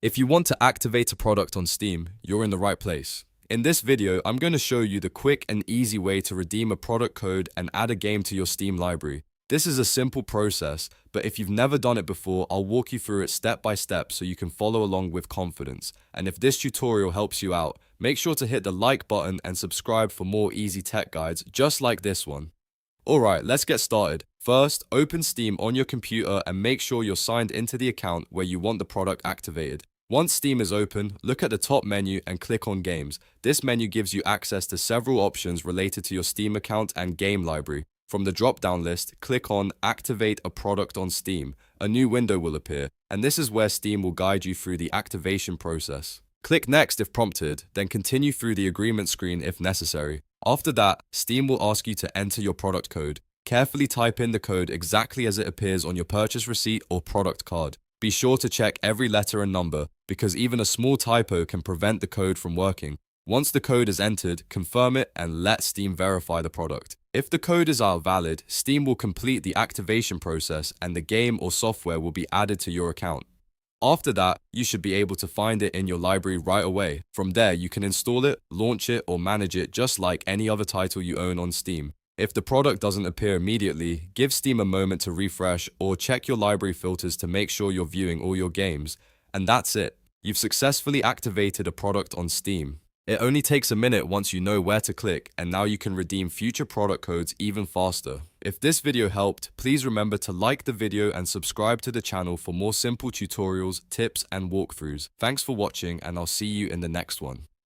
If you want to activate a product on Steam, you're in the right place. In this video, I'm going to show you the quick and easy way to redeem a product code and add a game to your Steam library. This is a simple process, but if you've never done it before, I'll walk you through it step by step so you can follow along with confidence. And if this tutorial helps you out, make sure to hit the like button and subscribe for more easy tech guides just like this one. Alright, let's get started. First, open Steam on your computer and make sure you're signed into the account where you want the product activated. Once Steam is open, look at the top menu and click on Games. This menu gives you access to several options related to your Steam account and game library. From the drop-down list, click on Activate a product on Steam. A new window will appear, and this is where Steam will guide you through the activation process. Click Next if prompted, then continue through the agreement screen if necessary. After that, Steam will ask you to enter your product code. Carefully type in the code exactly as it appears on your purchase receipt or product card. Be sure to check every letter and number, because even a small typo can prevent the code from working. Once the code is entered, confirm it and let Steam verify the product. If the code is valid, Steam will complete the activation process and the game or software will be added to your account. After that, you should be able to find it in your library right away. From there, you can install it, launch it, or manage it just like any other title you own on Steam. If the product doesn't appear immediately, give Steam a moment to refresh or check your library filters to make sure you're viewing all your games. And that's it. You've successfully activated a product on Steam. It only takes a minute once you know where to click, and now you can redeem future product codes even faster. If this video helped, please remember to like the video and subscribe to the channel for more simple tutorials, tips, and walkthroughs. Thanks for watching, and I'll see you in the next one.